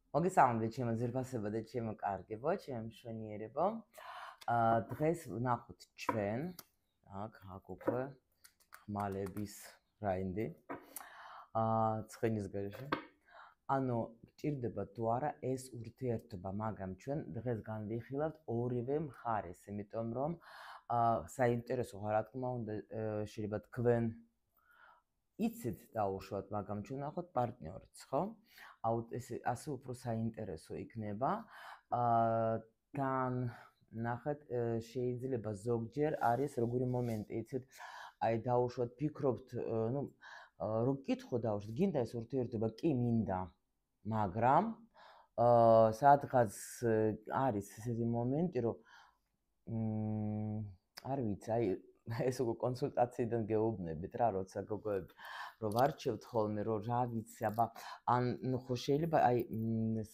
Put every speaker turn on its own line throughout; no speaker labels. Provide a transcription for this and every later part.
მოგესალმებით ჩემო ძირფასებო და ჩემო კარგებო, ჩემო მშვენიერებო. დღეს ვნახოთ ჩვენ აქ უკვე ხმალების რაინდი. ცხენის გარეშე. ანუ გჭირდება თუ არა ეს ურთიერთობა, მაგრამ ჩვენ დღეს განვიხილავთ ორივე მხარეს, იმიტომ რომ საინტერესო რა თქმა უნდა შეიძლება თქვენ იცით დაუშვათ, მაგრამ ჩვენ ნახოთ პარტნიორიც, ხო? ეს ასე უფრო საინტერესო იქნება. თან ნახეთ, შეიძლება ზოგჯერ არის როგორი მომენტი, იცით, აი დაუშვათ, ფიქრობთ, ნუ რო გკითხო დაუშვათ, გინდა ეს ურთიერთობა? კი, მინდა. მაგრამ სადღაც არის ესეთი მომენტი, რომ არ ვიცი, აი ეს უკვე კონსულტაციიდან გეუბნებით რა, როცა გოგოები რომ ვარჩევთ ხოლმე, რომ რა ვიცი, აბა ან ხო შეიძლება აი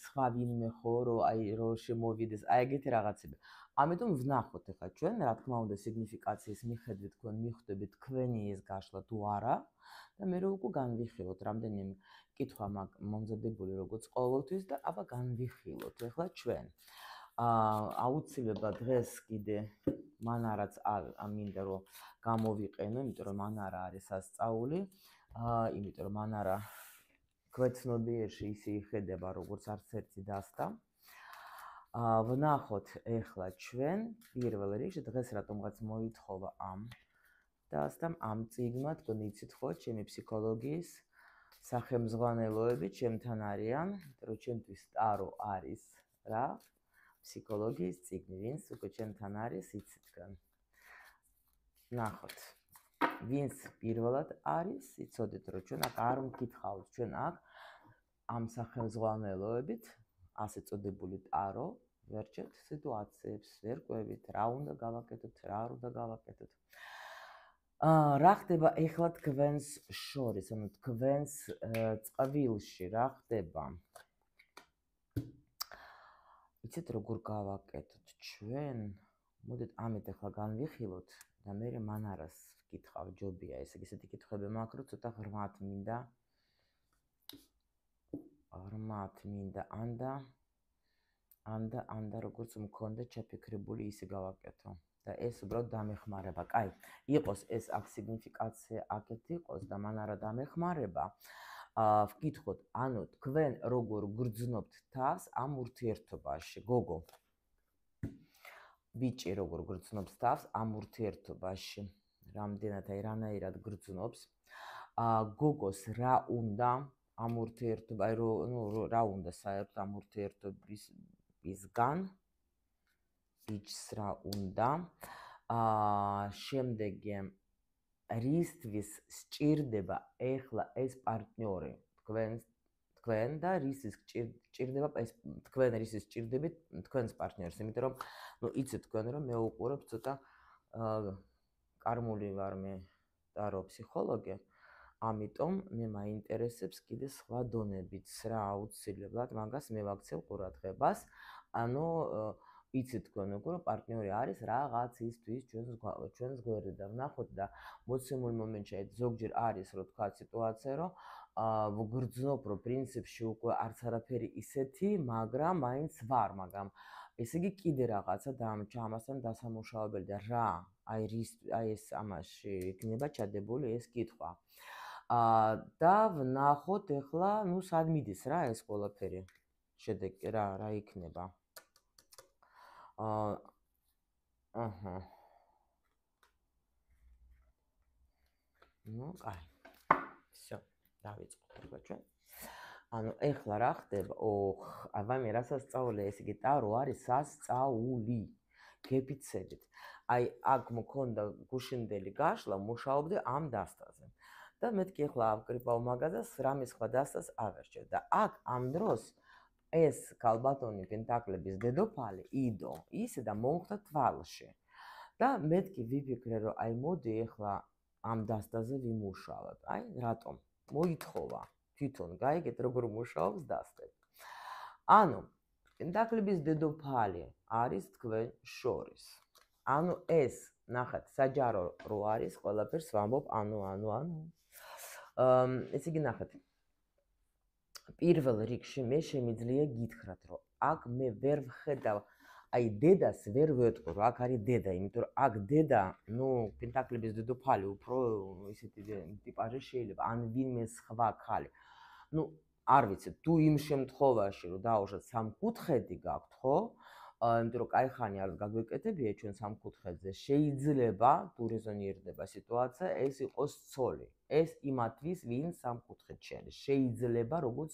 სხვა ვინმე ხო რომ აი რო შემოვიდეს, აი ეგეთი რაღაცები. ამიტომ ვნახოთ ახლა ჩვენ, რა თქმა უნდა, სიგნიფიკაციის მიხედვით თქვენ მიხვდებით თქვენი ეს გაშლა თუ არა და მე რო უკვე განვიხილოთ რამდენიმე კითხვა მომზადებული როგორც ყოველთვის და აბა განვიხილოთ ახლა ჩვენ. აუცილებლად დღეს კიდე მან არაც მინდა რომ გამოვიყენო, იმიტომ რომ მან არა არის სასწაული, იმიტომ რომ მან არა გვეცნობიერში ისე იხედება როგორც არც ერთი დასტა. ვნახოთ ახლა ჩვენ პირველ რიგში დღეს რატომღაც მოითხოვა ამ დასტამ ამ წიგნმა, თქვენ იცით ხო, ჩემი ფსიქოლოგიის სახელმძღვანელოები ჩემთან არიან, რომ ჩემთვის ტარო არის რა, ფსიქოლოგიის წიგნი, ვინც უკვე ჩემთან არის, იცით თქვენ. ნახოთ. ვინც პირველად არის, იცოდეთ რომ ჩვენ აქ არ მკითხავთ, ჩვენ აქ ამ სახელმძღვანელოებით, ასე წოდებული ტარო, ვერჩევთ სიტუაციებს, ვერკვევით, რა უნდა გავაკეთოთ, რა არ უნდა გავაკეთოთ. რა ხდება ეხლა თქვენს შორის, ანუ თქვენს წყვილში, რა ხდება? იცით როგორ გავაკეთოთ ჩვენ? მოდით ამით ახლა განვიხილოთ და მე მანარას ვკითხავ, ჯობია, ესე ისეთი კითხვები მაქვს, რომ ცოტა ღრმად მინდა. ანდა როგორც მქონდა ჩაფიქრებული ისე გავაკეთო და ეს უბრალოდ დამეხმარება. კაი, იყოს ეს აქ სიგნიფიკაცია აქეთ იყოს და მან არა დამეხმარება. ვკითხოთ, ანუ თქვენ როგორ გრძნობთ თავს ამ ურთიერთობაში, გოგო? ბიჭი როგორ გრძნობს თავს ამ ურთიერთობაში? რამდენად აი რანაირად გრძნობს? გოგოს რა უნდა ამ ურთიერთობა, აი რა უნდა საერთოდ ამ ურთიერთობისგან? ბიჭს რა უნდა? შემდეგი რისთვის სჭირდება ეხლა ეს პარტნიორი თქვენ და რისთვის სჭირდება ეს თქვენ რისთვის სჭირდებით თქვენს პარტნიორს, იმიტომ რომ ნუ იცით თქვენ რომ მე უყურებ ცოტა კარმული ვარ მე ტარო ფსიქოლოგი, ამიტომ მე მაინტერესებს კიდე სხვა დონებიც რა აუცილებლად მაგას მე ვაქცევ ყურადღებას. ანუ იცით თქვენ უკვე რომ პარტნიორი არის რაღაცისთვის ჩვენს გვერდიდან. ვნახოთ და მოცემულ მომენტში ზოგჯერ არის რომ თქვა სიტუაცია რომ ვგრძნობ რომ პრინციპში უკვე არც არაფერი ისეთი, მაგრამ მაინც ვარ, მაგრამ ესე იგი კიდე რაღაცა დამჭა ამასთან დასამუშავებელი და რა აი ეს ამაში იქნება ჩადებული ეს კითხვა. და ვნახოთ ახლა, ნუ სად მიდის რა ეს ყველაფერი? შედეგი რა იქნება? ნუ კაი. всё, დავიწყოთ უკვე ჩვენ. ანუ ეხლა რა ხდება? აბა მე რასაც სწავლე, ესე იგი ტარო არის სასწაული. გეფიცებით. აი აქ მქონდა გუშინდელი გაშლა, მუშაობდი ამ დასტაზე. და მეთქი ეხლა ავკრიფავ მაგაზას, რამე სხვა დასტას ავერჩევ და აქ ამ დროს ეს ქალბატონი პენტაკლების დედოფალი იდო ისე და მომხდა თვალში. და მეთქი ვიფიქრე რომ აი მოდი ეხლა ამ დასტაზე ვიმუშავოთ. აი რატომ? მოითხოვა თვითონ გაიგეთ როგორ მუშაობს დასტები. ანუ პენტაკლების დედოფალი არის თქვენ შორის. ანუ ეს ნახეთ საჯარო რო არის, ყველაფერს ვამბობ, ანუ ესე იგი ნახეთ. პირველ რიგში მე შემიძლია გითხრათ, რომ აქ მე ვერ ვხედავ აი დედას ვერ ვეტყვი, რომ აქ არის დედა, იმიტომ რომ აქ დედა, ნუ პენტაკლების დედოფალი უფრო ისეთი ტიპაჟი შეიძლება, ან ვინმე სხვა ხალი. ნუ არ ვიცი, თუ იმ შემთხვევაში, რომ დაუშვათ სამკუთხედი გაქვთ, ხო? იმიტომ რომ კაი ხანი არ გაგვეკეთებია ჩვენ სამკუთხედზე, შეიძლება თუ რეზონირდება სიტუაცია, ეს იყოს ცოლი. ეს იმათთვის, ვინ სამკუთხედში არის. შეიძლება როგორც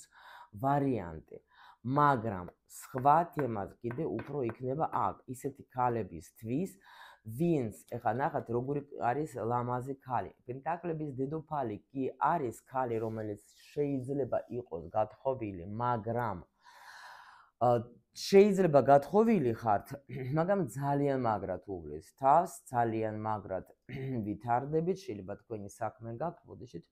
ვარიანტი. მაგრამ სხვა თემად კიდე უფრო იქნება აქ ისეთი ქალებისთვის, ვინც ეხლა ნახეთ როგორი არის ლამაზი ქალი. პენტაკლების დედოფალი კი არის ქალი, რომელიც შეიძლება იყოს გათხოვილი, მაგრამ შეიძლება გათხოვილი ხართ, მაგრამ ძალიან მაგრად უვლის თავს, ძალიან მაგრად ვითარდებით, შეიძლება თქვენი საქმე გაქვთ, მოდიშით.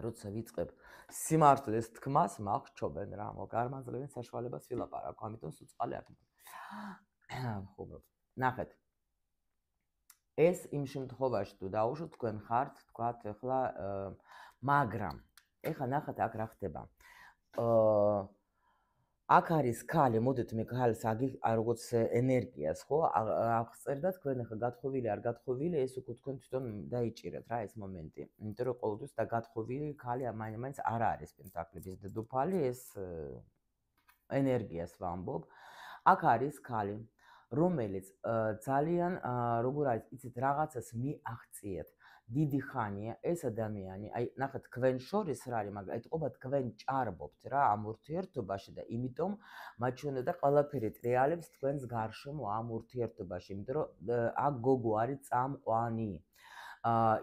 როცა ვიწყებ სიმართლეს თქმას, მახჩობენ რა, მოგარმაძლევენ საშუალებას ვილაპარაკო, ამიტომ სუწყალი არ ხუმრობ. ნახეთ. ეს იმ შემთხვევაში თუ დაუშვოთ თქვენ ხართ, თქვათ ეხლა, მაგრამ ეხლა ნახეთ აქ რა ხდება. აქ არის ქალი, მოდით მე ქალს როგორც ენერგიას, ხო? აღწერდა თქვენ ახლა გათხოვილი არ გათხოვილი, ეს უკვე თქვენ თვითონ დაიჭირეთ რა ეს მომენტი. იმიტომ რომ ყოველთვის და გათხოვილი ქალი მაინც არ არის პენტაკლების დედოფალი, ეს ენერგიას ვამბობ. აქ არის ქალი, რომელიც ძალიან როგორ არის, იცით, რაღაცას მიაღწიეთ. დიდი ხანია ეს ადამიანი, აი ნახეთ თქვენ შორის რა არის, მაგრამ ეთყობა თქვენ ჭარბობთ რა ამ ურთიერთობაში და იმიტომ მათ ჩვენ და ყველაფერი ტრიალებს თქვენს გარშემო ამ ურთიერთობაში, იმიტომ რომ აქ გოგო არის წამყვანი.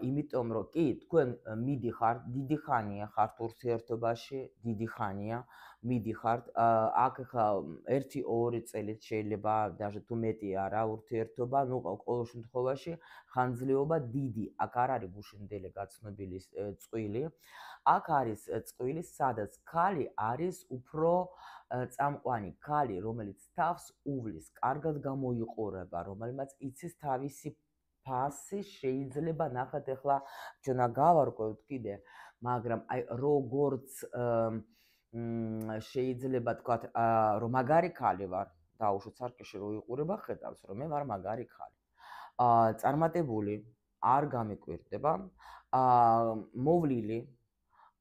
იმიტომ რომ კი თქვენ მიდიხართ, დიდი ხანია ხართ ურთიერთობაში, დიდი ხანია მიდიხართ, აქ ხა 1-2 წელი შეიძლება даже თუ მეტი არა ურთიერთობა, ნუ ყოველ შემთხვევაში ხანძლეობა დიდი, აქ არ არის გუშინდელი გაცნობილი წყვილი, აქ არის წყვილი, სადაც ქალი არის უფრო წამყვანი, ქალი, რომელიც თავს უვლის, კარგად გამოიყურება, რომელმაც იცის თავისი ფასი, შეიძლება ნახეთ ახლა ჩვენ გავარკვევთ კიდე, მაგრამ აი როგორც შეიძლება თქვათ, რომ მაგარი ქალი ვარ, დაუშვოთ სარკეში რო იყურება, ხედავს, რომ მე ვარ მაგარი ქალი. წარმატებული არ გამიკვირდება, მოვლილი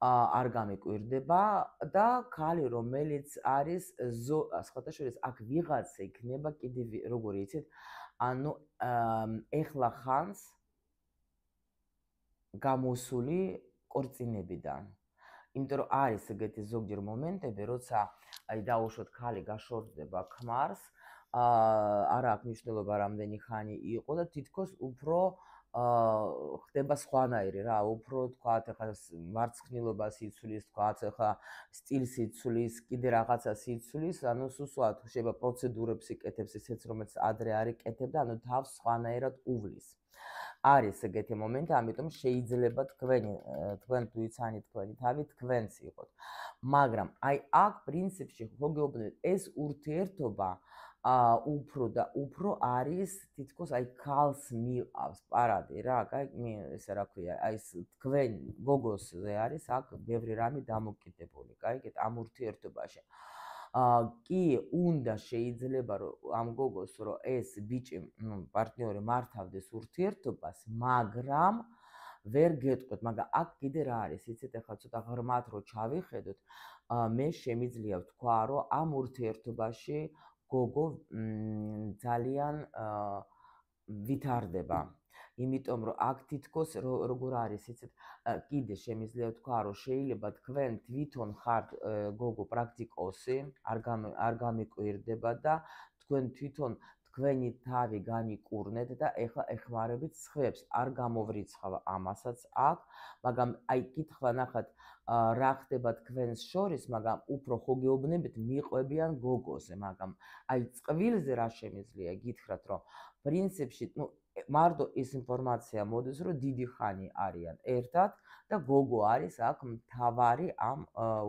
არ გამიკვირდება და ქალი, რომელიც არის სხვათა შორის აქ ვიღაცა იქნება კიდე როგორი იცით, ანუ ეხლა ხანს გამოსული კორწინებიდან. იმიტომ რომ არის ეგეთი ზოგჯერ მომენტები, როცა აი დაუშვოთ ქალი გაშორდება ქმარს, არა აქვს მნიშვნელობა რამდენი ხანი იყო და თითქოს უფრო ხდება სხვანაირი რა, უფრო თქვათ ახლა მარცხნილობას იცვლის, თქვათ ახლა სტილს იცვლის, კიდე რაღაცას იცვლის, ანუ სუსვათ შეიძლება პროცედურებს იკეთებს ისეც, რომელიც ადრე არ იკეთებდა, ანუ თავს სხვანაირად უვლის. არის ეგეთი მომენტი, ამიტომ შეიძლება თქვენ თუ იცანით თქვენი თავი, თქვენც იყოთ. მაგრამ აი აქ პრინციპში ხო გეუბნებით, ეს ურთიერთობა უფრო და უფრო არის თითქოს აი ქალს მიყავს პარადი რა, კაი, ესე რა ქვია, აი ეს თქვენ გოგოსზე არის აქ ბევრი რამე დამოკიდებული, კაი, ამ ურთიერთობაში. კი უნდა შეიძლება რომ ამ გოგოს რომ ეს ბიჭი, პარტნიორი მართავდეს ურთიერთობას, მაგრამ ვერ გეტყვით, მაგრამ აქ კიდე რა არის, იცით, ახლა ცოტა ღრმად რო ჩავიხედოთ, მე შემიძლია ვთქვა, რომ ამ ურთიერთობაში გოგო ძალიან ვითარდება. იმიტომ რომ აქ თითქოს როგორ არის, იცით, კიდე შემიძლია ვთქვა, რომ შეიძლება თქვენ თვითონ ხართ გოგო პრაქტიკოსი, არ გამიკვირდება და თქვენ თვითონ თქვენი თავი განიკურნეთ და ეხლა ეხმარებით სხვებს, არ გამოვრიცხავ ამასაც აქ, მაგრამ აი კითხვა ნახეთ, რა ხდება თქვენს შორის, მაგრამ უფრო ხო გეუბნებით მიყვებიან გოგოზე, მაგრამ აი წყვილზე რა შემიძლია გითხრათ, რომ პრინციპში, მარტო ის ინფორმაცია მოდის, რომ დიდი ხანი არიან ერთად და გოგო არის აქ მთავარი ამ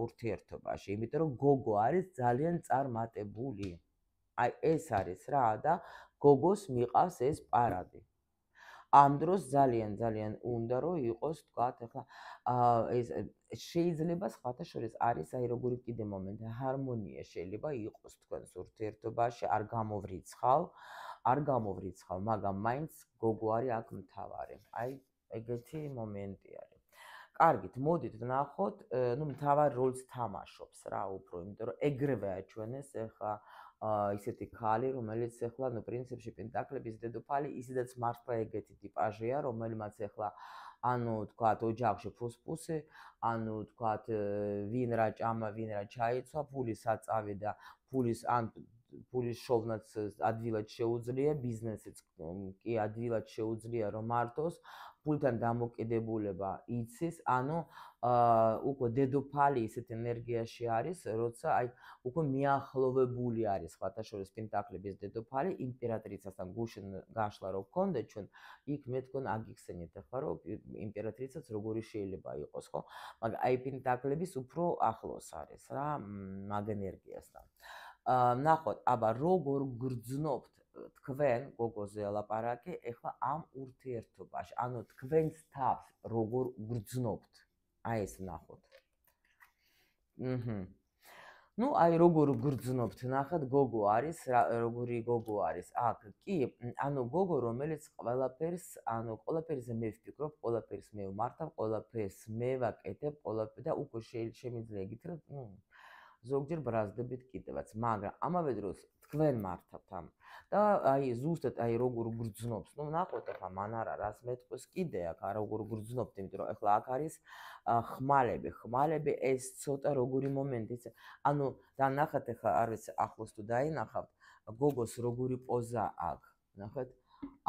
ურთიერთობაში, იმიტომ რომ გოგო არის ძალიან წარმატებული. აი ეს არის რა და გოგოს მიყავს ეს პარადი. ამ დროს ძალიან უნდა რომ იყოს, თქვათ, ახლა ეს შეიძლება სხვათა შორის არის აი როგორი კიდე მომენტი, ჰარმონია შეიძლება იყოს თქვენს ურთიერთობაში, არ გამოვრიცხავ, მაგრამ მაინც გოგო არის აქ მთავარი. აი ეგეთი მომენტი არის. კარგით, მოდით ვნახოთ, ну მთავარ როლს თამაშობს რა უფრო, იმიტომ რომ ეგრევე აჩვენეს ეხლა ისეთი ქალი, რომელიც ეხლა ну პრინციპში პენტაკლების დედოფალი, ისედაც მართლა ეგეთი ტიპაჟია, რომელმაც ეხლა ანუ თქვათ ოჯახში ფუსფუსი, ანუ თქვათ ვინ რა ჭამა, ვინ რა ჩაიცვა, ფულის აწავი და ფულის შოვნაც ადვილად შეუძლია, ბიზნესიც კი ადვილად შეუძლია რომ მართოს, ფულთან დამოკიდებულება იცის, ანუ უკვე დედოფალი ისეთ ენერგიაში არის, როცა აი უკვე მიახლოვებული არის სხვათა შორის პენტაკლების დედოფალი იმპერატრიცასთან გუშინ გაშლა რო გქონდეთ ჩვენ, იქ მე თქვენ აგიხსენეთ ახლა რომ იმპერატრიცაც როგორი შეიძლება იყოს, ხო? მაგრამ აი პენტაკლების უფრო ახლოს არის რა მაგ ენერგიასთან. ნახოთ, აბა როგორ გრძნობთ თქვენ გოგოზე ლაპარაკი ეხლა ამ ურთიერთობაში, ანუ თქვენს თავს როგორ გრძნობთ? აი ეს ნახოთ. ну აი როგორ გრძნობთ, ნახეთ გოგო არის, როგორი გოგო არის. აქ კი, ანუ გოგო რომელიც ყველაფერზე მე ვფიქრობ, ყველაფერს მე ვმართავ, ყველაფერს მე ვაკეთებ, ყველაფერს და უკვე შემიძლია გითხრათ, ზოგჯერ ბრაზდებით კიდევაც, მაგრამ ამავე დროს თქვენ მართავთ ამ და აი ზუსტად აი როგორ გრძნობს, ну ნახოთ ახლა მან არა რას მეთქოს კიდე აქ როგორ გრძნობთ, იმიტომ რომ ახლა აქ არის ხმალები ეს ცოტა როგორი მომენტიც, ანუ და ნახეთ ახლა არ ვიცი ახლოს თუ დაინახავთ, გოგოს როგორი პოზა აქვს, ნახეთ,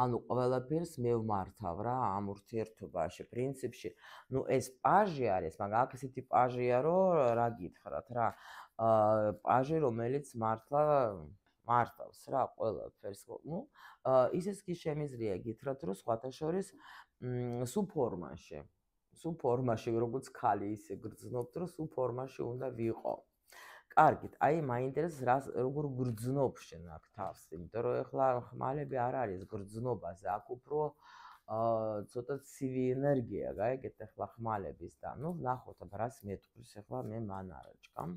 ანუ ყველაფერს მე ვმართავ რა ამ ურთიერთობაში, პრინციპში, ну ეს პაჟი არის, მაგრამ აქ ესეთი პაჟია, რომ რა გითხრათ რა, პაჟი რომელიც მართავს რა ყველაფერს, ну ისიც კი შემიძლია გითხრათ, რომ სხვათა შორის სულ ფორმაში როგორც ქალი ისე გრძნობთ, რომ სულ ფორმაში უნდა ვიყო. კარგით, აი მაინტერესებს როგორ გრძნობ შენ აქ თავს, იმიტომ რომ ეხლა ხმალები არ არის გრძნობაზე, აქ უფრო ცოტა ცივი ენერგია გაიგეთ ეხლა ხმალების და ну ნახოთ აბა რას მეთქვის ეხლა მე მან არა ჭკამ.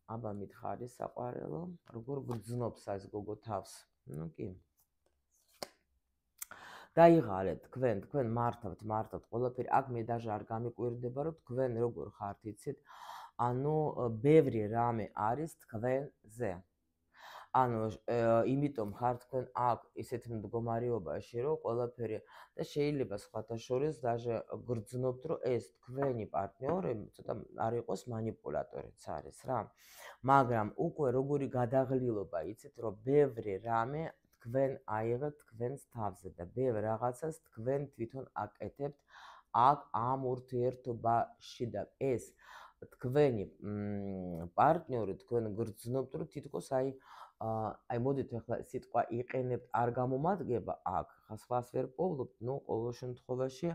აბა მითხარი საყვარელო, როგორ გრძნობს ეს გოგო თავს? ну კი. დაიღალეთ თქვენ მართავთ ყველაფერი, აქ მე даже არ გამიკვირდება, რომ თქვენ როგორ ხართ, იცით? ანუ ბევრი რამე არის თქვენზე. ანუ იმიტომ ხარ თქვენ აქ ისეთ მდგომარეობაში, რომ ყველაფერი და შეიძლება სხვათა შორის даже გრძნობთ, რომ ეს თქვენი პარტნიორი ცოტა არ იყოს მანიპულატორიც არის რა. მაგრამ უკვე როგორი გადაღლილობა, იცით, რომ ბევრი რამე თქვენ აიღებთ თქვენს თავზე და ბევრ რაღაცას თქვენ თვითონ აკეთებთ აქ ამ ურთიერთობაში და ეს თქვენი პარტნიორი თქვენ გრძნობთ, რომ თითქოს აი მოდით ახლა სიტყვა იყენებთ არ გამომადგება აქ, სხვას ვერ პოვლობთ, ну ყოველ შემთხვევაში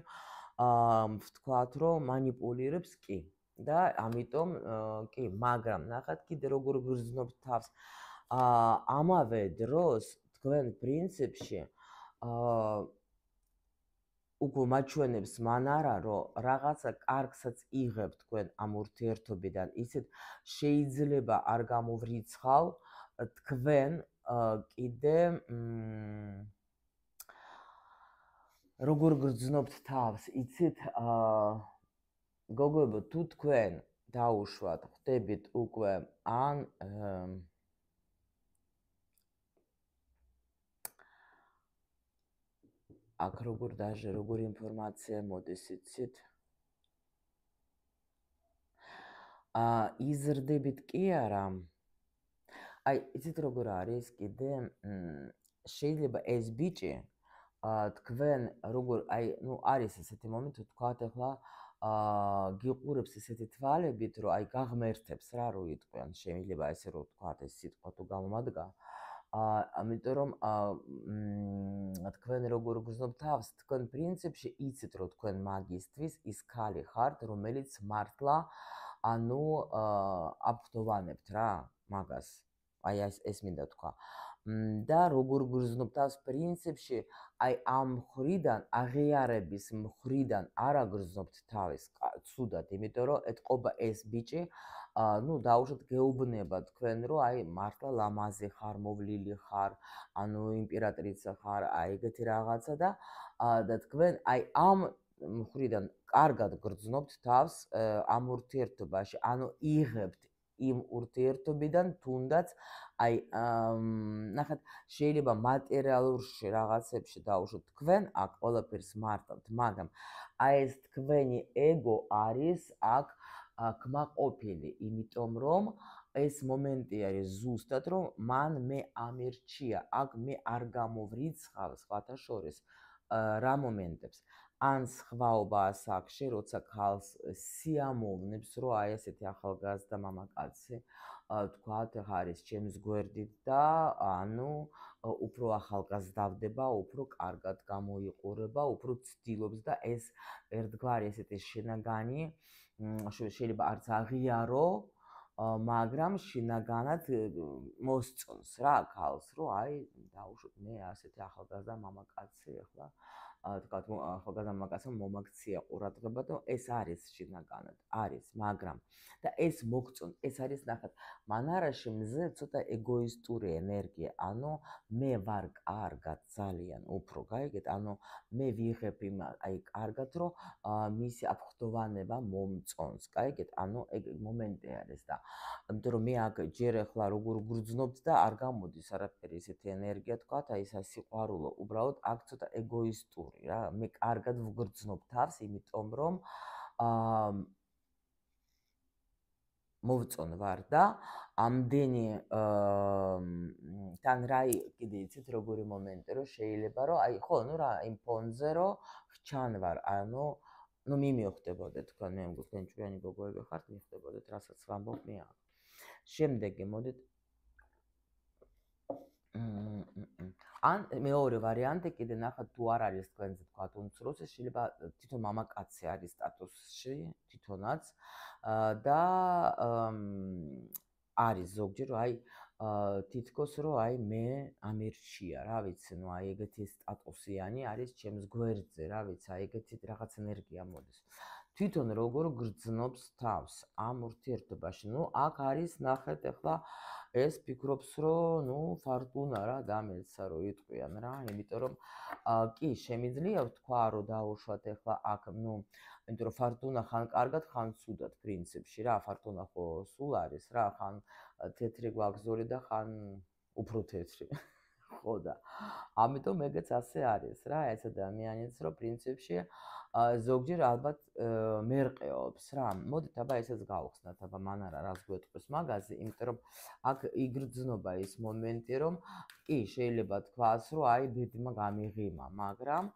ვთქვათ, რომ მანიპულირებს კი და ამიტომ კი, მაგრამ ნახეთ კიდე როგორ გრძნობთ თავს. ამავე დროს თქვენ პრინციპში უკვე მაჩვენებს მან არა, რომ რაღაცა კარგსაც იღებთ თქვენ ამ ურთიერთობიდან, ისეთ შეიძლება არ გამოვრიცხავ თქვენ კიდე როგორ გრძნობთ თავს, იცით, გოგოებო, თუ თქვენ დაუშვათ, ხდებით უკვე ან აქ როგორ ინფორმაცია მოდის, იცით? იზრდებით კი არა. აი, იცით როგორ არის კიდე, შეიძლება ეს ბიჭი თქვენ როგორ აი, ну არის ესეთი მომენტი, თქვათ ახლა გიყურებს ესეთი თვალებით, რომ აი გაღმერთებს რა რო იტყვიან, შეიძლება ესე რომ თქვათ ეს სიტყვა თუ გამომადგა. ამიტომ რომ თქვენ როგორ გრძნობთ თავს, თქვენ პრინციპში იცით, რომ თქვენ მაგისტრის ის ქალი ხართ, რომელიც მართლა ანუ აბდოვანებთ რა მაგას. აი ეს მინდა თქვა. და როგორ გრძნობ თავს პრინციპში აი ამ მხრიდან აღიარების მხრიდან არ აგრძნობთ თავის ცუდად, იმიტომ რომ ეთყობა ეს ბიჭი ну დაუშვათ გეუბნება თქვენ რომ აი მართლა ლამაზი ხარ, მოვლილი ხარ, ანუ იმპერატრიცა ხარ, აი ეგეთი რაღაცა და თქვენ აი ამ მხრიდან კარგად გრძნობთ თავს ამ ურთიერთობაში, ანუ იღებთ იმ ურთიერთობიდან თუნდაც აი ნახეთ შეიძლება მატერიალურში რაღაცებში დაუშვათ თქვენ აქ ყველაფერს მართავთ, მაგრამ აი ეს თქვენი ეგო არის აქ კმაყოფილი, იმიტომ რომ ეს მომენტი არის ზუსტად რომ მან მე ამირჩია, აქ მე არ გამოვრიცხავ სხვათა შორის რა მომენტებს ან სხვაობაა სახში, როცა ქალს სიამოვნებს, რომ აი ესეთი ახალგაზრდა მამაკაცი თქვათ არის ჩემს გვერდით და ანუ უფრო ახალგაზრდავდება, უფრო კარგად გამოიყურება, უფრო ცდილობს და ეს ერთგვარი ესეთი შინაგანი შეიძლება არც აღიარო, მაგრამ შინაგანად მოსწონს რა ქალს, რომ აი დაუშვათ მე ასეთი ახალგაზრდა მამაკაცი ახლა თქვათ ახალგაზრდა მამაკაცმა მომაქცია ყურადღება და ეს არის შინაგანად, არის, მაგრამ და ეს მოგწონს, ეს არის ნახეთ, მანარაში მზე ცოტა ეგოისტური ენერგია, ანუ მე ვარ კარგად ძალიან უფრო, გაიგეთ, ანუ მე ვიღებ იმ აი კარგად, რომ მისი აფხდოვანება მომწონს, გაიგეთ, ანუ ეგ მომენტი არის და იმიტომ რომ მე აქ ჯერ ახლა როგორ გრძნობთ და არ გამოდის არაფერი ესეთი ენერგია თქვათ, აი ეს სიყვარულო, უბრალოდ აქ ცოტა ეგოისტური რა, მე კარგად ვგრძნობ თავს, იმიტომ რომ მოვწონ ვარ და ამდენი თან რა კიდე იცით როგორი მომენტი რომ შეიძლება რომ აი ხო ნუ რა იმ ფონზე რომ ხჩან ვარ ანუ ნუ მიმიხდებოდეთ თქვენ მე თქვენ ჭვიანი გოგოები ხართ მიხდებოდეთ რასაც ვამბობ მე აქ შემდეგი მოდით ან მეორე ვარიანტი კიდე ნახოთ თუ არ არის თქვენზე თქვა უმცროსი შეიძლება თვითონ მამაკაცი არის სტატუსში თვითონაც და არის ზოგჯერ აი თითქოს რომ აი მე ამირჩია რა ვიცი ნუ აი ეგეთი სტატუსიანი არის ჩემს გვერდზე რა ვიცი აი ეგეთი რაღაც ენერგია მოდის თვითონ როგორ გრძნობს თავს ამ ურთიერთობაში ნუ აქ არის ნახეთ ახლა ეს ფიქრობს რომ ნუ ფარტუნა რა დამეცა რომ იტყვიან რა იმიტომ რომ კი შემიძლია ვთქვა რომ დაუშვათ ახლა აქ ნუ იმიტომ რომ ფარტუნა ხან კარგად ხან ცუდად პრინციპში რა ფარტუნა ხო სულ არის რა ხან თეთრი გვაგზური და ხან უფრო თეთრი ხო და ამიტომ ეგეც ასე არის რა ეს ადამიანიც რომ პრინციპში ზოგჯერ ალბათ მერყეობს რა მოდით აბა ესეც გავხსნათ აბა მან არა რას გვეტყვის მაგაზე იმიტომ რომ აქ იგრძნობა ის მომენტი რომ კი შეიძლება თქვას რომ აი ბედმა გამიღიმა მაგრამ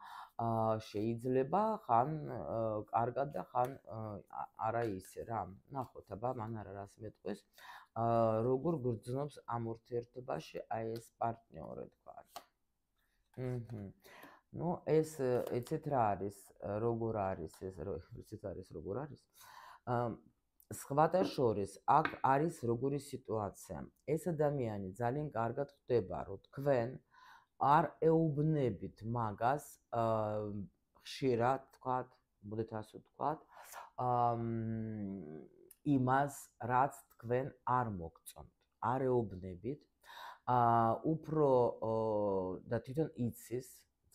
შეიძლება ხან კარგად და ხან არა ისე რა ნახოთ აბა მან არა რას მეტყვის როგორ გრძნობს ამ ურთიერთობაში აი ეს პარტნიორი თქვა ну ეს იცით რა არის როგორ არის ეს იცით არის როგორ არის სხვათა შორის აქ არის როგორი სიტუაცია ეს ადამიანი ძალიან კარგად ხვდება რომ თქვენ არ ეუბნებით მაგას ხშირად თქვათ მოდით ასე ვთქვათ იმას რაც თქვენ არ მოგწონთ არ ეუბნებით უფრო და თვითონ იცის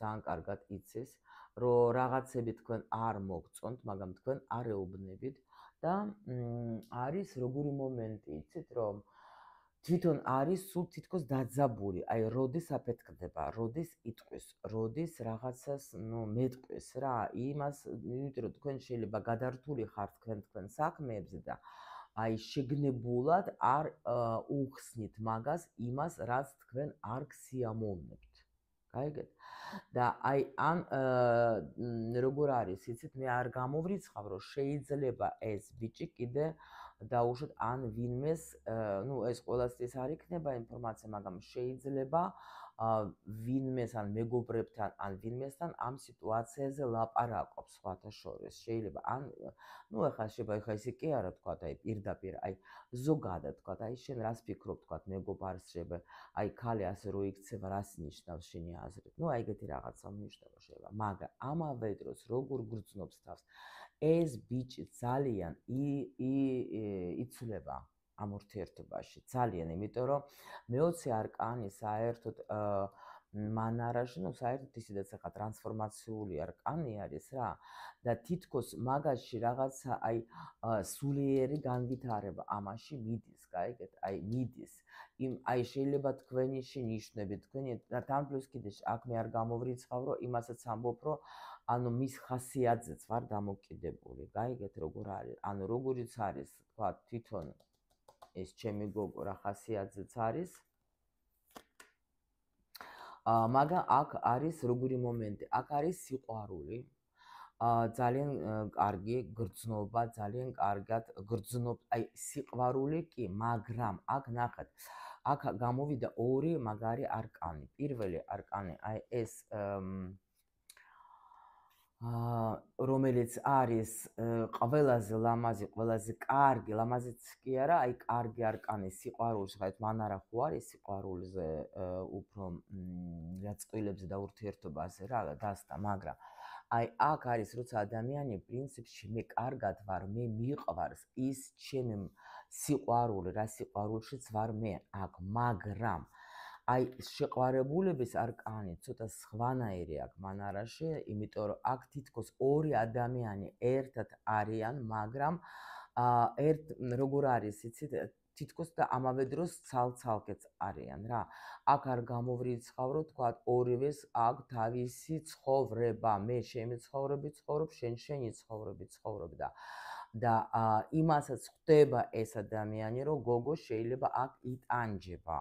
ძალიან კარგად იცის რომ რაღაცები თქვენ არ მოგწონთ მაგრამ თქვენ არ ეუბნებით და არის როგორი მომენტი იცით რომ თვითონ არის სულ თითქოს დაძაბული აი როდის აფეთქდება როდის იტყვის როდის რაღაცას ნუ მეტყვის რა იმას იმიტომ რომ თქვენ შეიძლება გადართული ხართ თქვენ საქმეებზე და აი შეგნებულად არ უხსნით მაგას იმას რაც თქვენ არ გსიამოვნებთ გაიგეთ და აი ამ როგორ არის იცით მე არ გამოვრიცხავ რომ შეიძლება ეს ბიჭი კიდე დაუშვათ ან ვინმეს ნუ ეს ყველასთვის არ იქნება ინფორმაცია მაგრამ შეიძლება ვინმეს ან მეგობრებთან ან ვინმესთან ამ სიტუაციაზე ლაპარაკობს სხვათა შორის. შეიძლება ან ნუ ეხლა შეიძლება ისე კი არა თქვა და პირდაპირ აი ზოგადად თქვა აი შენ რას ფიქრობ თქვა მეგობარს შეიძლება აი ქალი ასე რო იქცევა რას ნიშნავს შენი აზრით. ნუ აი ეგეთი რაღაცა ნიშნავს შეიძლება, მაგრამ ამავე დროს როგორ გრძნობს თავს ეს ბიჭი ძალიან იცვლება ამ ურთიერთობაში ძალიან, იმიტომ რომ მე-20 არკანი საერთოდ მანარაში, ну საერთოდ ისედაც ახლა ტრანსფორმაციული არკანი არის რა და თითქოს მაგაში რაღაცა აი სულიერი განვითარება ამაში მიდის, გაიგეთ? აი მიდის. აი შეიძლება თქვენი ნიშნები, თქვენი და თან პლუს კიდე აქ მე არ გამოვრიცხავ, რომ იმასაც ამბობ, რომ ანუ მის ხასიათზეც ვარ დამოკიდებული, გაიგეთ როგორ არის? ანუ როგორიც არის, თქვა თვითონ ეს ჩემი გოგო რა ხასიათზეც არის. მაგრამ აქ არის როგორი მომენტი, აქ არის სიყვარული. ძალიან კარგი გრძნობა, ძალიან კარგად გრძნობ, აი სიყვარული კი, მაგრამ აქ ნახეთ, აქ გამოვიდა ორი მაგარი არკანი. პირველი არკანი, აი ეს რომელიც არის ყველაზე ლამაზი, ყველაზე კარგი, ლამაზიც კი არა, აი კარგი არკანი სიყვარულს, ხაით მანარა ხო არის სიყვარულზე უფრო გაწყვილებზე და ურთიერთობაზე რა დასტა, მაგრამ აი აქ არის როცა ადამიანი პრინციპში მე კარგად ვარ, მე მიყვარს ის ჩემი სიყვარული, რა სიყვარულშიც ვარ მე აქ, მაგრამ აი შეყვარებულების არკანი ცოტა სხვანაირი აქვს მანარაში, იმიტომ რომ აქ თითქოს ორი ადამიანი ერთად არიან, მაგრამ როგორ არის, იცით, თითქოს და ამავე დროს ცალ-ცალკეც არიან რა. აქ არ გამოვრიცხავ, რომ თქვა ორივეს აქვს თავისი ცხოვრება, მე ჩემი ცხოვრები ცხოვრობ, შენ შენი ცხოვრები ცხოვრობ და იმასაც ხვდება ეს ადამიანი, რომ გოგო შეიძლება აქ იტანჯება.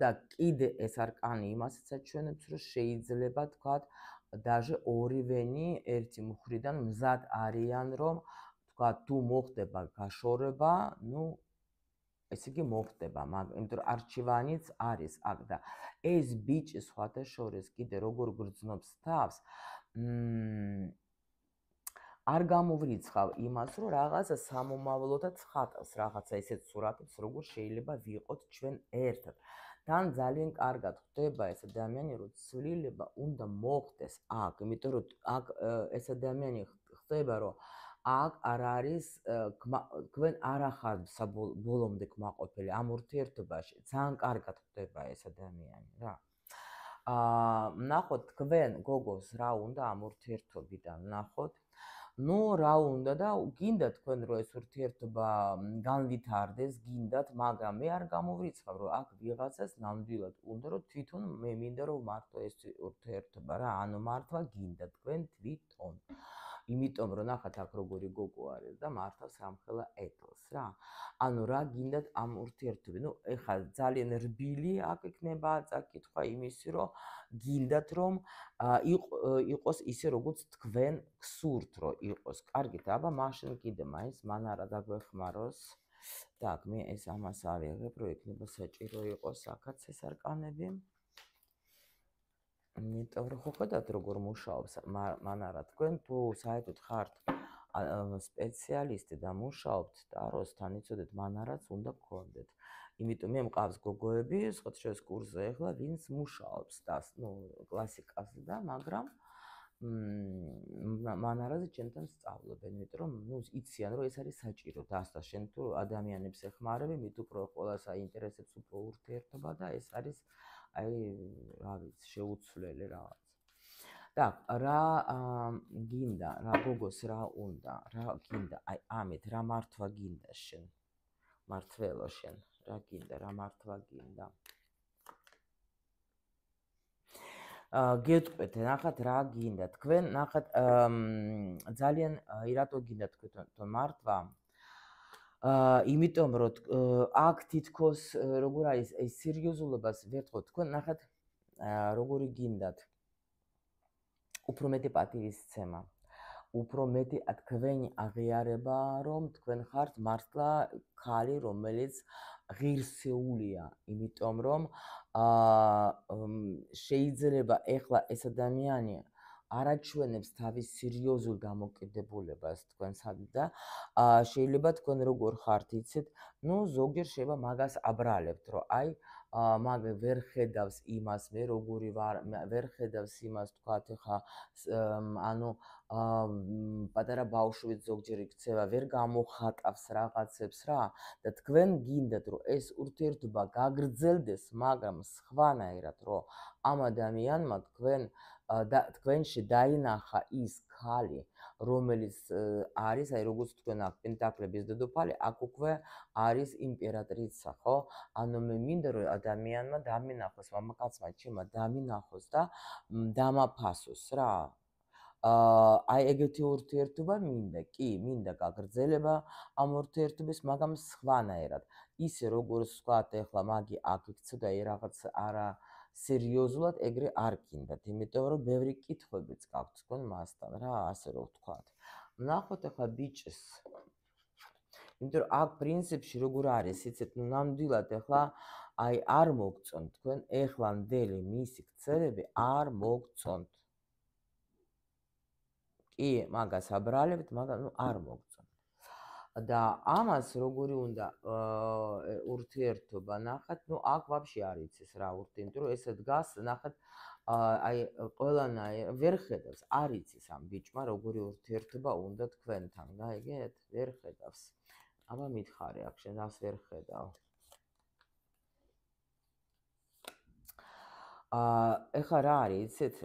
და კიდე ეს არკანი იმასაც აჩვენებს, რომ შეიძლება თქვათ даже ორივენი ერთი მხრიდან მზად არიან, რომ თქვათ თუ მოხდება გაშორება, ну ესე იგი მოხდება, მაგრამ იმიტომ რომ არჩევანიც არის აქ და ეს ბიჭი სხვათა შორის კიდე როგორ გრძნობს თავს, არ გამოვრიცხავ იმას, რომ რაღაცა სამომავლოდაც ხატავს, რაღაცა ესეთ სურათებს, როგორ შეიძლება ვიყოთ ჩვენ ერთად. თან ძალიან კარგად ხვდება ეს ადამიანი, რომ ცვლილება უნდა მოხდეს აქ, იმიტომ რომ აქ ეს ადამიანი ხვდება, რომ აქ არ არის თქვენ არ ახართ ბოლომდე კმაყოფილი ამ ურთიერთობაში, ძალიან კარგად ხვდება ეს ადამიანი რა. ნახოთ თქვენ გოგოს რა უნდა ამ ურთიერთობიდან, ნახოთ. ну რა უნდა და გინდა თქვენ რომ ეს ურთიერთობა განვითარდეს, გინდათ, მაგრამ მე არ გამოვრიცხავ, რომ აქ ვიღაცას ნამდვილად უნდა, რომ თვითონ მე მინდა რომ მართო ეს ურთიერთობა რა, ანუ მართლა გინდა თქვენ თვითონ. იმიტომ რომ ნახეთ აქ როგორი გოგო არის და მართავს რამხელა ეთლს რა. ანუ რა გინდათ ამ ურთიერთობიდან. ну ეხლა ძალიან რბილი აქ იქნება წაკითხვა იმისი, რომ გინდათ რომ იყოს ისე როგორც თქვენ გსურთ რომ იყოს. კარგით, აბა მაშინ კიდე მაინც მან არა დაგვეხმაროს. так, მე ეს ამას ავიღებ, რომ იქნება საჭირო იყოს აქაც ეს არკანები. იმიტომ რომ ხო ხედავთ როგორ მუშაობს მან არა თქვენ თუ საერთოდ ხართ სპეციალისტი და მუშაობთ ტაროსთან, იცოდეთ მან არაც უნდა გქონდეთ. იმიტომ მე მყავს გოგოები, სხვათა შორის კურსზე ეხლა, ვინც მუშაობს და კლასიკაზე და მაგრამ მან არაზე ჩემთან სწავლობენ, იმიტომ რომ იციან რომ ეს არის საჭირო დასთა შენ თუ ადამიანებს ეხმარები, მით უფრო ყველას აინტერესებს უფრო ურთიერთობა და ეს არის აი რა ვიცი შეუცვლელი რაღაც. так, რა გინდა, რა გოგოს რა უნდა, რა გინდა, აი ამით რა მართვა გინდა შენ, მართველო შენ, რა გინდა, რა მართვა გინდა. გეტყვეთ, ნახეთ რა გინდა, თქვენ ნახეთ ძალიან რატო გინდა თქვენ მართვა. იმიტომ რომ აქ თითქოს როგორ არის ეს სერიოზულობას ვერ თქო, თქვენ ნახეთ როგორი გინდათ. უფრო მეტი პატივისცემა, უფრო მეტი თქვენი აღიარება, რომ თქვენ ხართ მართლა ქალი, რომელიც ღირსეულია, იმიტომ რომ შეიძლება ეხლა ეს ადამიანი არაჩვენებს თავის სერიოზულ დამოკიდებულებას თქვენსადმი და შეიძლება თქვენ როგორ ხართ იცით, ну ზოგჯერ შეიძლება მაგას აბრალებთ, რომ აი მაგ ვერ ხედავს იმას, მე როგორი ვარ, ვერ ხედავს იმას, თქვათ ეხა ანუ პატარა ბავშვიც ზოგჯერ იქცევა, ვერ გამოხატავს რაღაცებს რა და თქვენ გინდათ რომ ეს ურთიერთობა გაგრძელდეს, მაგრამ სხვანაირად რომ ამ ადამიანმა თქვენში დაინახა ის ქალი, რომელიც არის, აი როგორც თქვენ აქ პენტაკლების დედოფალი, აქ უკვე არის იმპერატრიცა, ხო? ანუ მე მინდა რომ ადამიანმა დამინახოს, მამაკაცმა ჩემმა დამინახოს და დამაფასოს რა. აი ეგეთი ურთიერთობა მინდა, კი, მინდა გაგრძელება ამ ურთიერთობის, მაგრამ სხვანაირად. ისე როგორც ვთქვათ, ეხლა მაგი აქ იქცოდა აი რაღაც არა სერიოზულად ეგრე არ გინდათ, იმიტომ რომ ბევრი კითხვებიც გაქვთ თქვენ მასთან რა, ასე რომ ვთქვათ. ნახოთ ახლა ბიჭს. იმიტომ რომ აქ პრინციპში როგორ არის, იცით, ну ნამდვილად ახლა აი არ მოგწონთ თქვენ ეხლანდელი მისი ქცევები არ მოგწონთ. კი, მაგას აბრალებთ, მაგრამ ну არ მოგწონთ. და ამას როგორი უნდა ურთიერთობა ნახეთ, ну აქ ვაფშე არ იცის რა ურთიერთობა, რომ ესე დგას, ნახეთ, აი ყველანაირ ვერ ხედავს, არ იცის ამ ბიჭმა როგორი ურთიერთობა უნდა თქვენთან, გაიგეთ? ვერ ხედავს. აბა მითხარი აქ შენ რას ვერ ხედავ? ეხლა რა არის, იცით?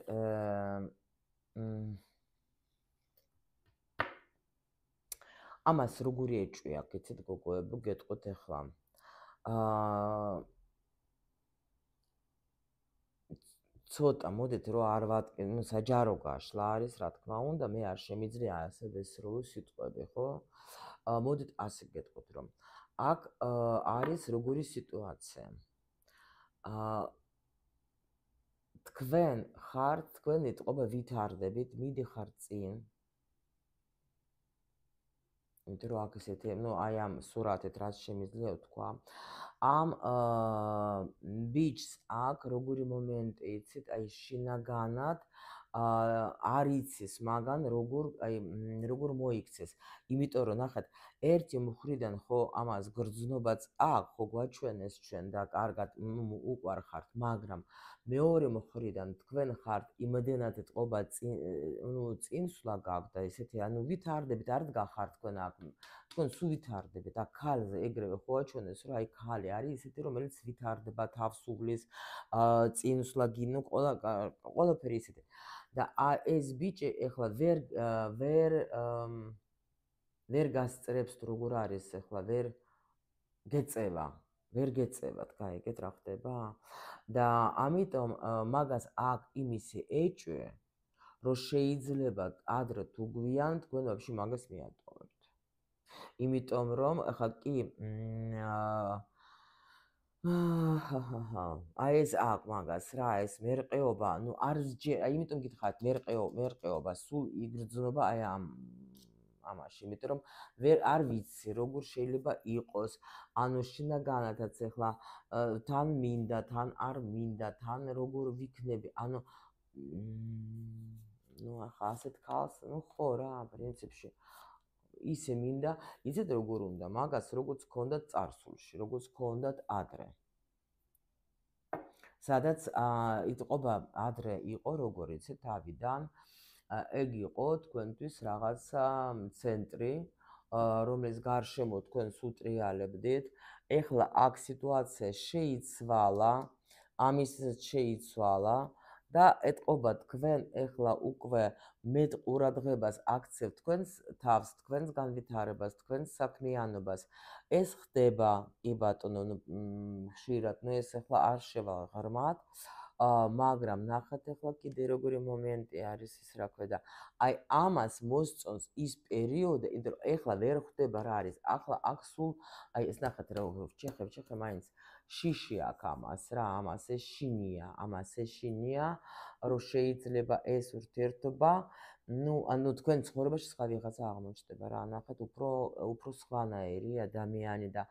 ამას როგორი ეჭვია, გიცით გოგოებო, გეტყვით ახლა. ცოტა მოდით რომ არ ვატკენ, ну საჯარო გაშლა არის, რა თქმა უნდა, მე არ შემიძლია ასე ვესროლო სიტყვები, ხო? მოდით ასე გეტყვით, რომ აქ არის როგორი სიტუაცია. თქვენ ხართ, თქვენ იტყობა ვითარდებით, მიდიხართ წინ. იმიტომ რომ აქ ესეთი, ну აი ამ სურათით რაც შემიძლია ვთქვა. ამ ბიჭს აქ როგორი მომენტი იცით, აი შინაგანად არ იცის მაგან როგორ მოიქცეს. იმიტომ რომ ნახეთ, ერთი მხრიდან ხო ამას გრძნობაც აქ ხო გვაჩვენეს ჩვენ და კარგად უყვარხართ, მაგრამ მეორე მხრიდან თქვენ ხართ იმდენად ეთყობა წინსვლა გაქვთ და ესეთი, ანუ ვითარდებით, არ დგახართ თქვენ აქ. თქვენ სულ ვითარდებით, აქ ქალზე ეგრევე ხო აჩვენეს, რომ აი ქალი არის ისეთი, რომელიც ვითარდება, თავს უვლის, წინსვლა გინო, ყველაფერი ისეთი. და ეს ბიჭი ეხლა ვერ გასწრებს თუ როგორ არის ეხლა, ვერ გეწევათ, გაიგეთ რა ხდება? და ამიტომ მაგას აქ იმისი ეჭვი, რომ შეიძლება ადრე თუ გვიან თქვენ ვაფშე მაგას მიატოვებთ. იმიტომ რომ ახლა კი აი ეს აქ მაგას რა, ეს მერყეობა, ну არ იმიტომ გითხარით მერყეობა სულ იგრძნობა აი ამაში, იმიტომ რომ არ ვიცი როგორ შეიძლება იყოს, ანუ შინაგანადაც ახლა თან მინდა, თან არ მინდა, თან როგორ ვიქნები, ანუ ну ახლა ასეთ ქალს, ну ხო რა, პრინციპში ისე მინდა, იცით როგორ უნდა მაგას, როგორც გქონდათ წარსულში, როგორც გქონდათ ადრე. სადაც იტყობა ადრე იყო როგორ იცით თავიდან, ეგ იყო თქვენთვის რაღაცა ცენტრი, რომლის გარშემო თქვენ სუტრიალებდით. ეხლა აქ სიტუაცია შეიცვალა, ამისაც შეიცვალა და ეთყობა თქვენ ეხლა უკვე მეტ ყურადღებას აქცევთ თქვენს თავს, თქვენს განვითარებას, თქვენს საქმიანობას. ეს ხდება, კი ბატონო, ხშირად, ну ეს ეხლა არ შევალ ღრმად, მაგრამ ნახეთ ეხლა კიდე როგორი მომენტი არის ის რა ქვია და აი ამას მოსწონს ის პერიოდი, იმიტომ რომ ეხლა ვერ ხვდება რა არის. ახლა აქ სულ აი ეს ნახეთ რა ჩეხე მაინც შიში აქვს ამას რა, ამას ეშინია, რომ შეიძლება ეს ურთიერთობა ანუ თქვენ ცხოვრებაში სხვა ვიღაცა აღმოჩნდება რა, ნახეთ, უფრო სხვანაირი ადამიანი და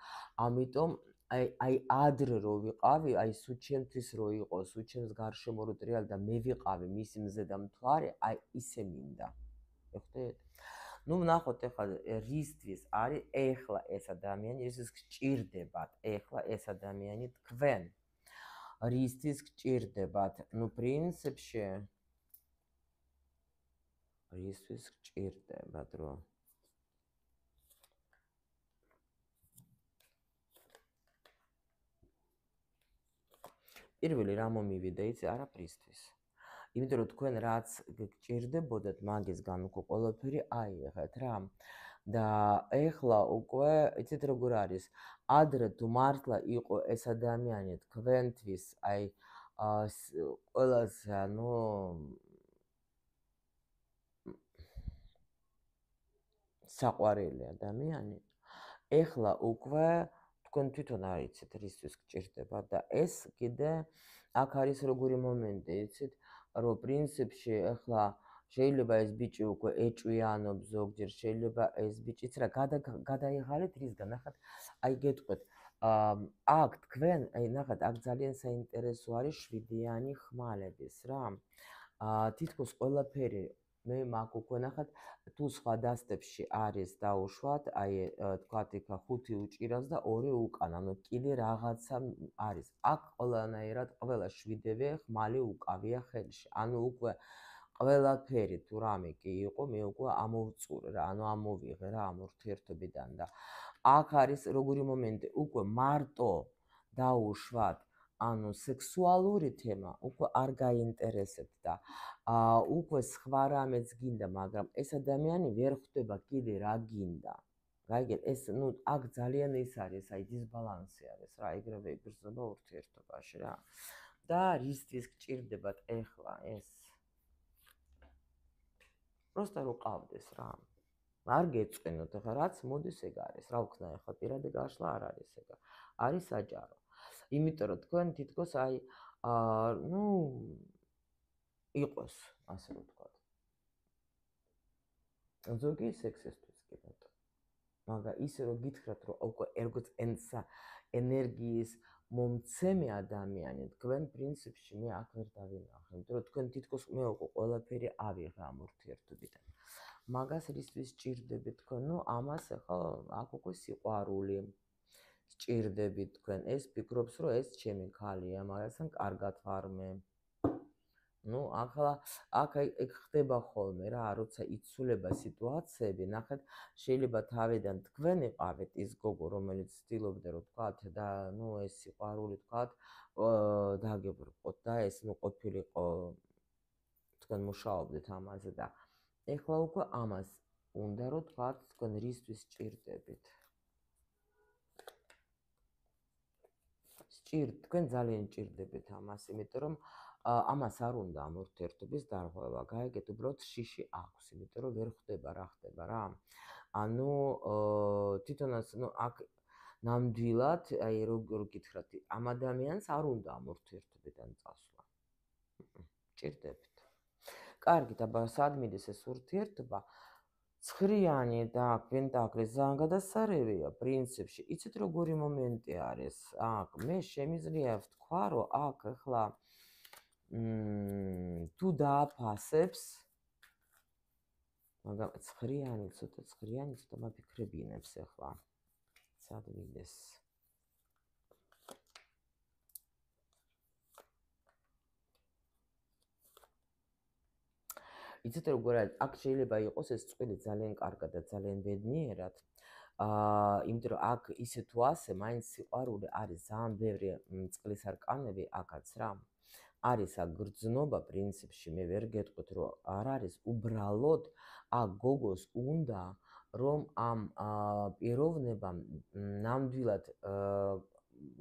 ამიტომ აი ადრე რო ვიყავი, აი სულ ჩემთვის რო იყოს, სულ ჩემს გარშემო რო ტრიალი და მე ვიყავი მისი მზე და მთვარე, აი ისე მინდა. ეხდეთ? ნუ ვნახოთ ეხლა რისთვის არის ეხლა ეს ადამიანი, რისთვის გჭირდებათ ეხლა ეს ადამიანი თქვენ. რისთვის გჭირდებათ? ნუ პრინციპში რისთვის გჭირდებათ, რომ პირველი რა მომივიდა, იცი, არაფრისთვის. იმიტომ რომ თქვენ რაც გჭირდებოდათ, მაგისგან უკვე ყველაფერი აიღეთ რა. და ეხლა უკვე იცით როგორ არის? ადრე თუ მართლა იყო ეს ადამიანი თქვენთვის, აი ყველაზე საყვარელი ადამიანი, ეხლა უკვე თქვენ თვითონ არ იცით რისთვის გჭირდებათ და ეს კიდე აქ არის როგორი მომენტი, იცით, რომ პრინციპში ეხლა შეიძლება ეს ბიჭი უკვე ეჭვიანობს ზოგჯერ, შეიძლება ეს ბიჭი იცი რა გადაიღალეთ რისგან, ნახეთ, აი გეტყვით, აქ თქვენ, აი ნახეთ, აქ ძალიან საინტერესო არის 7-იანი ხმალების რა. თითქოს ყველაფერი მე მაგ უკვე ნახეთ, თუ სხვა დასტებში არის დაუშვათ, აი თქვათ იქ 5 უჭირავს და 2 უკან, ანუ კიდე რაღაცა არის. აქ ყველანაირად ყველა 7-ევე ხმალი უკავია ხელში. ანუ უკვე ყველაფერი თუ რამე კი იყო, მე უკვე ამოვწურე რა, ანუ ამოვიღე რა ამ ურთიერთობიდან და აქ არის როგორი მომენტი, უკვე მარტო დაუშვათ ანუ სექსუალური თემა უკვე არ გაინტერესებთ და უკვე სხვა რამეც გინდა, მაგრამ ეს ადამიანი ვერ ხვდება კიდე რა გინდა. გაიგეთ, ეს ნუ აქ ძალიან ის არის, აი დისბალანსი არის რა, ეგრევე იგრძნობა ურთიერთობაში რა. და რისთვის გჭირდებათ ეხლა ეს? просто რო ყავდეს რა. არ გეწვენოთ, ახლა რაც მოდის ეგ არის. რა ვქნა ახლა პირადი გაშლა არ არის ეგ. არის საჯარო. იმიტომ რომ თქვენ თითქოს აი ნუ იყოს, ასე რომ ვთქვათ. ზოგი სექსისთვის კი ბატონო. მაგრამ ისე რომ გითხრათ, რომ უკვე როგორც ენერგიის მომცემი ადამიანი, თქვენ პრინციპში მე აქ ვერ დავინახე, იმიტომ რომ თქვენ თითქოს მე უკვე ყველაფერი ავიღე ამ ურთიერთობიდან. მაგას რისთვის სჭირდებით თქვენ? ნუ ამას ახლა აქ უკვე სიყვარული სჭირდებით თქვენ. ეს ფიქრობს, რომ ეს ჩემი ქალია, მაგასთან კარგად ვარ მე. ნუ ახლა აქ ეგ ხდება ხოლმე რა, როცა იცვლება სიტუაციები, ნახეთ, შეიძლება თავიდან თქვენ იყავით ის გოგო, რომელიც ცდილობდა რომ თქვათ და ნუ ეს სიყვარული თქვათ დაგებრყოთ და ეს ნუ ყოფილიყო თქვენ მუშაობდით ამაზე და ეხლა უკვე ამას უნდა რომ თქვათ თქვენ რისთვის სჭირდებით. თქვენ ძალიან სჭირდებით ამას, იმიტომ რომ ამას არ უნდა ამ ურთიერთობის დარღვევა. გაიგეთ, უბრალოდ შიში აქვს, იმიტომ რომ ვერ ხვდება რა ხდება რა. ანუ თვითონაც ნუ აქ ნამდვილად, აი როგორ გითხრათ, ამ ადამიანს არ უნდა ამ ურთიერთობიდან წასვლა. სჭირდებით. კარგით, აბა სად მიდის ეს ურთიერთობა? ცხრიანი და პენტაკლის ძალიან გადასარევია პრინციპში. იცით როგორი მომენტი არის? აქ მე შემიძლია ვთქვა, რომ აქ ახლა თუ დააფასებს, მაგრამ ცხრიანი ცოტა მაფიქრებინებს ახლა. სად მიდის? იცით როგორ არის? აქ შეიძლება იყოს ეს წვილი ძალიან კარგად და ძალიან ბედნიერად. იმიტომ რომ აქ ისე თუ ასე, მაინც სიყვარული არის ძალიან ბევრი წყლის არკანები აქაც რა. არის აქ გრძნობა პრინციპში, მე ვერ გეტყვით, რომ არ არის უბრალოდ აქ გოგოს უნდა რომ ამ პიროვნებამ ნამდვილად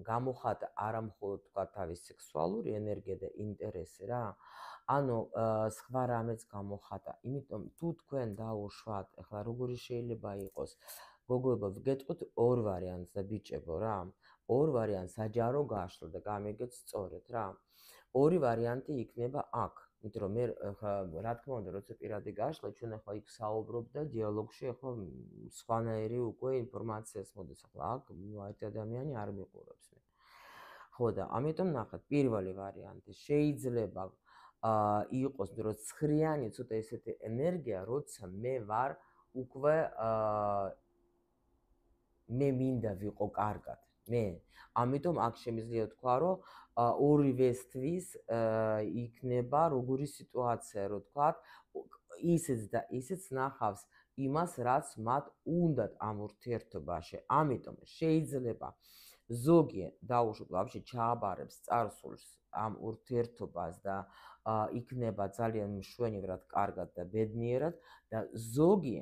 გამოხატა არა მხოლოდ თქვა თავის სექსუალური ენერგია და ინტერესი რა, ანუ სხვა რამეც გამოხატა. იმიტომ თუ თქვენ დაუშვათ, ახლა როგორი შეიძლება იყოს, გოგოებო, გეტყვით ორ ვარიანტს და ბიჭებო რა. ორ ვარიანტს საჯარო გაშლა და გამიგეთ სწორედ რა. ორი ვარიანტი იქნება აქ. იმიტომ რომ მე ხა რა თქმა უნდა როცა პირადი გაშლა ჩვენ ახლა იქ საუბრობ და დიალოგში ახლა სხვანაირი უკვე ინფორმაციას მოდის ახლა აქ ერთ ადამიანი არ მიყურებს მე. ხო და ამიტომ ნახეთ პირველი ვარიანტი შეიძლება იყოს რომ ცხრიანი ცოტა ესეთი ენერგია როცა მე ვარ უკვე მე მინდა ვიყო კარგად მე ამიტომ აქ შემიძლია თქვა რომ ორივესთვის იქნება როგორი სიტუაცია რო თქვა ისიც და ისიც ნახავს იმას რაც მათ უნდათ ამ ურთიერთობაში ამიტომ შეიძლება ზოგი დაუშვათ ვაფშე ჩააბარებს წარსულს ამ ურთიერთობას და იქნება ძალიან მშვენივრად კარგად და ბედნიერად და ზოგი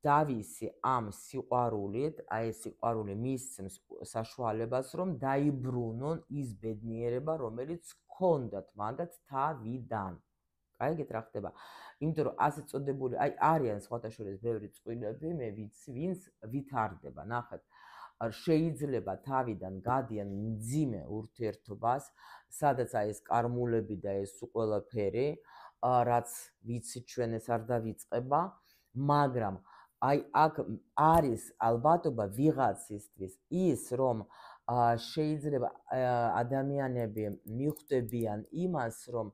დავისი ამ სიყვარულით, აი ეს სიყვარული მისცემს საშუალებას, რომ დაიბრუნონ ის ბედნიერება, რომელიც ჰქონდათ მაგათ თავიდან. გაიგეთ რა ხდება? იმიტომ რომ ასე წოდებული, აი არიან სხვათა შორის ბევრი წყვილები, მე ვიცი, ვინც ვითარდება, ნახეთ. შეიძლება თავიდან გადიან მძიმე ურთიერთობას, სადაც აი ეს კარმულები და ეს ყველაფერი, რაც ვიცი ჩვენ ეს არ დავიწყება, მაგრამ აი აქ არის ალბათობა ვიღაცისთვის ის რომ შეიძლება ადამიანები მიხვდებიან იმას რომ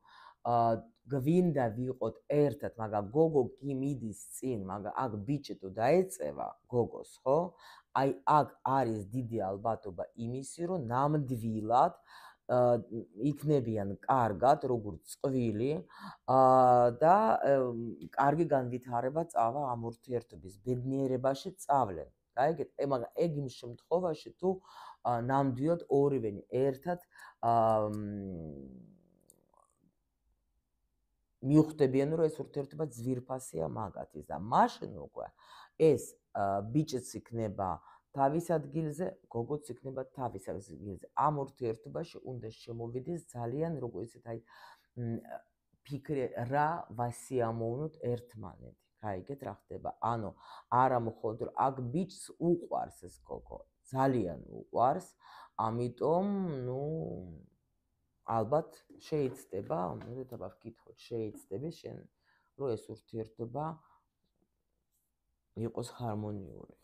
გვინდა ვიყოთ ერთად მაგრამ გოგო კი მიდის წინ მაგრამ აქ ბიჭი თუ დაეწევა გოგოს ხო აი აქ არის დიდი ალბათობა იმისი რომ ნამდვილად იქნებიან კარგად როგორც წვილი და კარგი განვითარება წავა ამ ურთიერთობის ბედნიერებაში წავლენ. გაიგეთ? მაგრამ ეგ იმ შემთხვევაში თუ ნამდვილად ორივენი ერთად მიხვდებიან რომ ეს ურთიერთობა ძვირფასია მაგათის და მაშინ უკვე ეს ბიჭიც იქნება თავის ადგილზე, გოგოც იქნება თავის ადგილზე. ამ ურთიერთობაში უნდა შემოვიდეს ძალიან როგორ ისეთ აი ფიქრი რა ვასიამოვნოთ ერთმანეთი. გაიგეთ რა ხდება? ანუ არა მხოლოდ აქ ბიჭს უყვარს ეს გოგო, ძალიან უყვარს, ამიტომ ნუ ალბათ შეიძლება, მოდით აბა ვკითხოთ, შეიძლება შენ რომ ეს ურთიერთობა იყოს ჰარმონიული.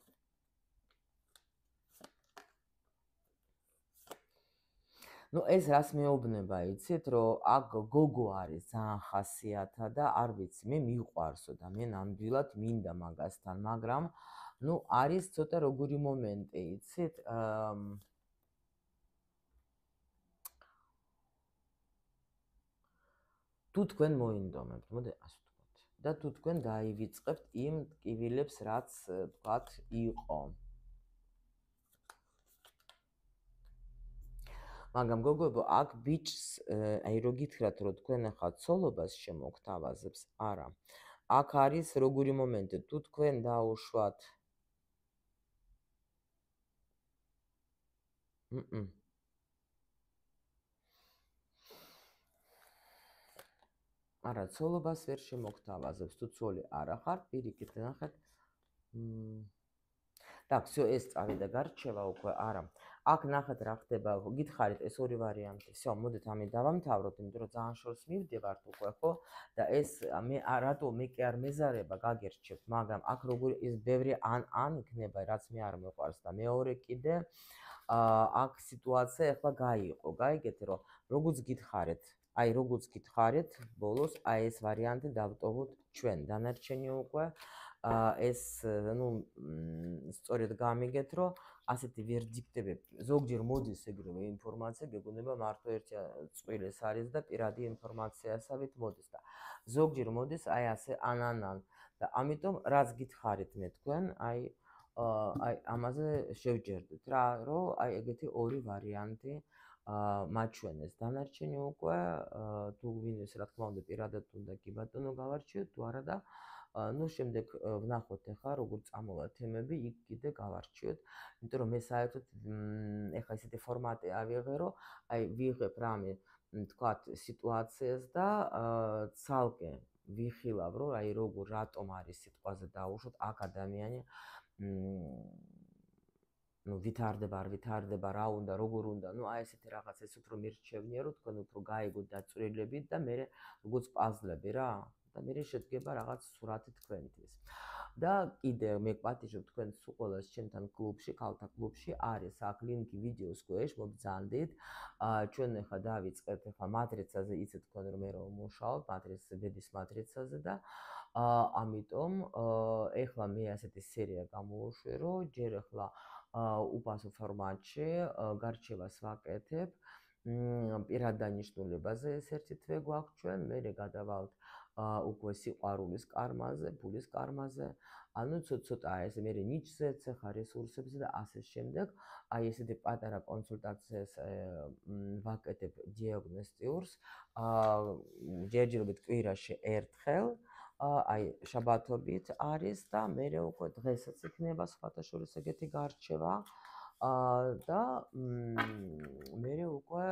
ну ეს რას მეუბნება იცით რომ აქ გოგო არის ძალიან ხასიათა და არ ვიცი მე მიყვარსო და მე ნამდვილად მინდა მაგასთან მაგრამ ну არის ცოტა როგორი მომენტი იცით თუ თქვენ მოინდომებთ მოდი ასე ვთქვათ და თუ თქვენ დაივიწყებთ იმ ტკივილებს რაც თქვათ იყო მაგრამ გოგოებო აქ ბიჭს აი რო გითხრათ რომ თქვენ ახლა ცოლობას შემოგთავაზებს არა აქ არის როგორი მომენტი თუ თქვენ დაუშვათ არა ცოლობას ვერ შემოგთავაზებს თუ ცოლი არა ხარ პირიქით ნახეთ так всё ეს წავიდა გარჩევა უკვე არა აქ ნახეთ რა ხდება გითხარით ეს ორი ვარიანტი всё მოდით ამით დავამთავროთ იმიტომ რომ ძალიან შორს მივდივართ უკვე ხო და ეს მე რატო მე კი არ მეზარება გაგერჩევთ მაგრამ აქ როგორი ის ბევრი ან იქნება რაც მე არ მეყვარს და მეორე კიდე აქ სიტუაცია ახლა გაიყო გაიგეთ რომ როგორც გითხარით აი როგორც გითხარით ბოლოს აი ეს ვარიანტი დავტოვოთ ჩვენ დანარჩენი უკვე ეს ну სწორედ გამიგეთ რომ ასეთი ვერდიქტები ზოგჯერ მოდის ეგრევე ინფორმაცია გეგონება მარტო ერთი წვილის არის და პირადი ინფორმაციასავით მოდის და ზოგჯერ მოდის აი ასე ანანან და ამიტომ რაც გითხარით მე თქვენ აი ამაზე შევჯერდით რა რომ აი ეგეთი ორი ვარიანტი მაჩვენეს დანარჩენი უკვე თუ ვინმეს რა თქმა უნდა პირადად უნდა კი ბატონო გავარჩიოთ თუ არა და ну შემდეგ ვნახოთ ახლა როგორ წამოვა თემები იქ კიდე გავარჩიოთ იმიტომ რომ მე საერთოდ ახლა ესეთი ფორმატი ავიღე რომ აი ვიღებ რამე თქვათ სიტუაციას და ცალკე ვიხილავ რომ აი როგორ რატომ არის სიტყვაზე დაუშვოთ აქ ადამიანი ну ვითარდება, არ ვითარდება, რა უნდა, როგორ უნდა, ну აი ესეთი რაღაც ესეთ რომ მირჩევნია, რომ თქვენ უფრო გაიგოთ დაწვრილებით და მე როგორც პაზლები რა და მე შედგება რაღაც სურათი თქვენთვის. და კიდე მე პატიჟობ თქვენ სულ ყოველას ჩემთან კლუბში, ქალთა კლუბში არის აქ ლინკი ვიდეოს ქვეშ, მოგბრძანდით. ჩვენ ახლა დავიწყეთ ახლა მატრიცაზე, იცით თქვენ რომ მე რომ მუშაობ მატრიცაზე, ბედის მატრიცაზე და ამიტომ ახლა მე ასეთი სერია გამოვუშვერო, ჯერ ახლა უფასო ფორმატში გარჩევას ვაკეთებ. პირად დანიშნულებაზე ეს ერთი თვე გვაქვს ჩვენ, მერე გადავალთ უკვე სიყვარულის კარმაზე, ფულის კარმაზე, ანუ ცოტა ეს მე ნიჩზეც ახლა რესურსებზე და ასე შემდეგ. აი ესეთი პატარა კონსულტაციას ვაკეთებ დიაგნოსტიურს, ჯერჯერობით კვირაში ერთხელ. აი შაბათობით არის და მე უკვე დღესაც იქნება სხვათა შორის ეგეთი გარჩევა და მე უკვე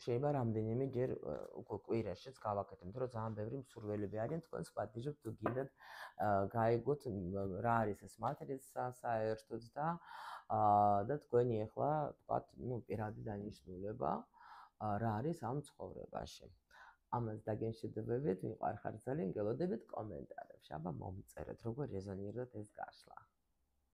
შეიძლება რამდენიმე ჯერ უკვე კვირაშიც გავაკეთებ, იმიტომ რომ ძალიან ბევრი მსურველები არიან თქვენს პატიჟობთ თუ გინდათ გაიგოთ რა არის ეს მატრიცა საერთოდ და თქვენი ახლა თქვათ, ну, პირადი დანიშნულება რა არის ამ ცხოვრებაში. ამას დაგენშებოდებით, მიყვარხართ ძალიან, გელოდებით კომენტარებში. აბა მომწერეთ, როგორ რეზონირდათ ეს გაშლა.